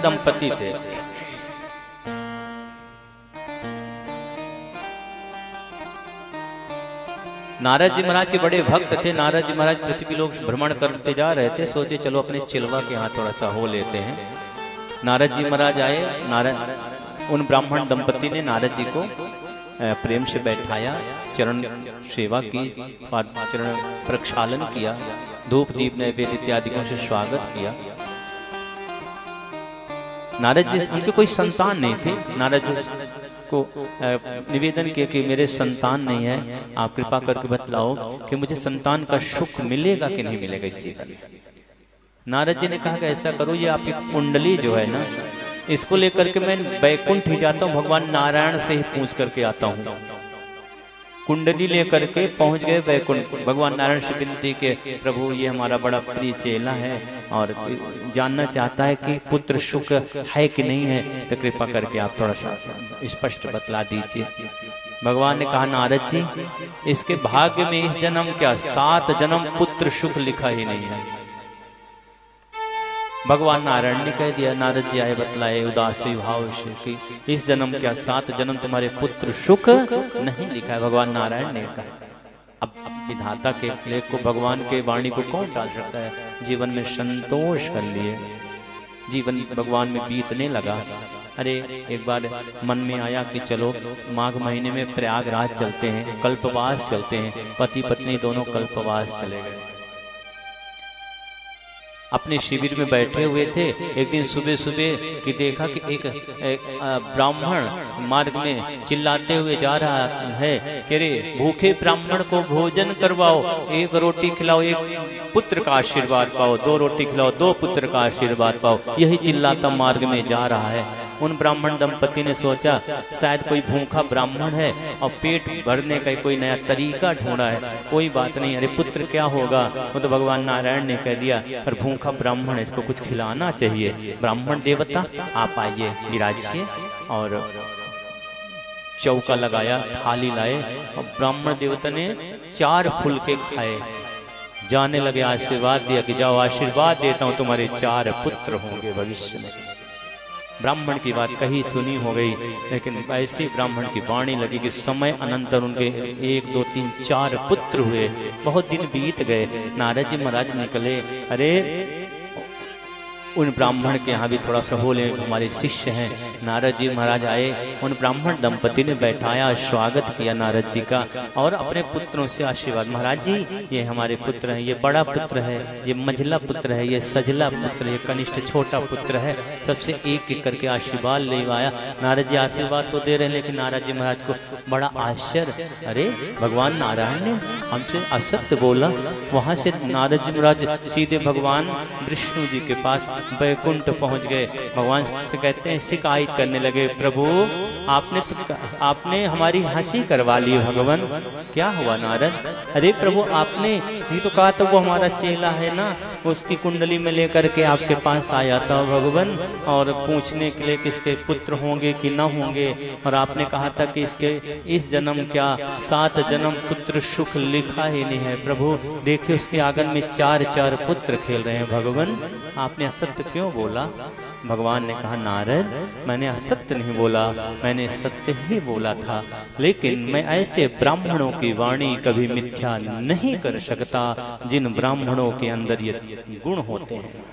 दंपति थे। नारद जी महाराज के बड़े भक्त थे। नारद जी महाराज पृथ्वी लोक भ्रमण करते जा रहे थे। सोचे चलो अपने चिलवा के यहाँ थोड़ा सा हो लेते हैं। नारद जी महाराज आए। उन ब्राह्मण दंपति ने नारद जी को प्रेम से बैठाया, चरण सेवा की, चरण प्रक्षालन किया, धूप दीप नैवेद्य इत्यादिकों से स्वागत किया। नारद जी, उनके कोई संतान नहीं थे। नारद जी को निवेदन किया कि मेरे संतान नहीं है, आप कृपा करके बतलाओ कि मुझे संतान का सुख मिलेगा कि नहीं मिलेगा इस चीज का। नारद जी ने कहा कि ऐसा करो, ये आपकी कुंडली जो है ना, इसको लेकर के मैं बैकुंठ ही जाता हूँ, भगवान नारायण से ही पूछ करके आता हूँ। कुंडली लेकर के पहुंच गए बैकुंठ। भगवान नारायण से विनती के, प्रभु ये हमारा बड़ा प्रिय चेला है और जानना चाहता है कि पुत्र सुख है कि नहीं है, तो कृपा करके आप थोड़ा सा स्पष्ट बतला दीजिए। भगवान ने कहा, नारद जी इसके भाग्य में इस जन्म क्या 7 जन्म पुत्र सुख लिखा ही नहीं है। भगवान नारायण ने कह दिया। नारद जी आए, बतलाए उदासी भाव से कि इस जन्म क्या 7 जन्म तुम्हारे पुत्र सुख नहीं लिखा है। भगवान नारायण ने कहा। अब विधाता के लेख को, भगवान के वाणी को कौन टाल सकता है। जीवन में संतोष कर लिए, जीवन भगवान में बीतने लगा। अरे एक बार मन में आया कि चलो माघ महीने में प्रयागराज चलते हैं, कल्पवास चलते हैं। पति पत्नी दोनों कल्पवास चले गए। अपने शिविर में बैठे हुए थे। एक दिन सुबह सुबह कि देखा कि एक ब्राह्मण मार्ग में चिल्लाते हुए जा रहा है कि रे भूखे ब्राह्मण को भोजन करवाओ, 1 रोटी खिलाओ 1 पुत्र का आशीर्वाद पाओ, 2 रोटी खिलाओ 2 पुत्र का आशीर्वाद पाओ। यही चिल्लाता मार्ग में जा रहा है। उन ब्राह्मण दंपति ने सोचा शायद कोई भूखा ब्राह्मण है और पेट भरने का कोई नया तरीका ढूंढा है। कोई बात नहीं, अरे पुत्र क्या होगा, वो तो भगवान नारायण ने कह दिया, पर भूखा ब्राह्मण है, इसको कुछ खिलाना चाहिए। ब्राह्मण देवता आप आइए, विराजिए। और चौका लगाया, थाली लाए और ब्राह्मण देवता ने 4 फुलके खाए। जाने लगे, आशीर्वाद दिया कि जाओ आशीर्वाद देता हूँ, तुम्हारे 4 पुत्र होंगे भविष्य में। ब्राह्मण की बात कही सुनी हो गई, लेकिन ऐसी ब्राह्मण की वाणी लगी कि समय अनंतर उनके 1 2 3 4 पुत्र हुए। बहुत दिन बीत गए। नारद जी महाराज निकले। अरे उन ब्राह्मण के यहाँ भी थोड़ा सा बोले, हमारे शिष्य हैं। नारद जी महाराज आए, उन ब्राह्मण दंपति ने बैठाया, स्वागत किया नारद जी का और अपने पुत्रों से आशीर्वाद। महाराज जी ये हमारे पुत्र हैं, ये बड़ा पुत्र है, ये मंझला पुत्र है, ये सजला पुत्र है, ये कनिष्ठ छोटा पुत्र है। सबसे एक एक करके आशीर्वाद ले आया। नारद जी आशीर्वाद तो दे रहे हैं, लेकिन नारद जी महाराज को बड़ा आश्चर्य, अरे भगवान नारायण ने हमसे असत्य बोला। वहां से नारद जी महाराज सीधे भगवान विष्णु जी के पास बैकुंठ पहुंच गए। भगवान से कहते हैं, शिकायत करने लगे, प्रभु आपने हमारी हंसी करवा ली। भगवान क्या हुआ नारद? अरे प्रभु आपने ये तो कहा था वो हमारा चेला है ना, उसकी कुंडली में लेकर के आपके पास आया था भगवान, और पूछने के लिए किसके पुत्र होंगे कि ना होंगे। और आपने कहा था कि इसके इस जन्म क्या 7 जन्म पुत्र सुख लिखा ही नहीं है। प्रभु देखिए उसके आंगन में 4 पुत्र खेल रहे हैं। भगवान आपने असत्य क्यों बोला? भगवान ने कहा, नारद मैंने असत्य नहीं बोला, मैंने सत्य ही बोला था। लेकिन मैं ऐसे ब्राह्मणों की वाणी कभी मिथ्या नहीं कर सकता जिन ब्राह्मणों के अंदर ये गुण होते हैं।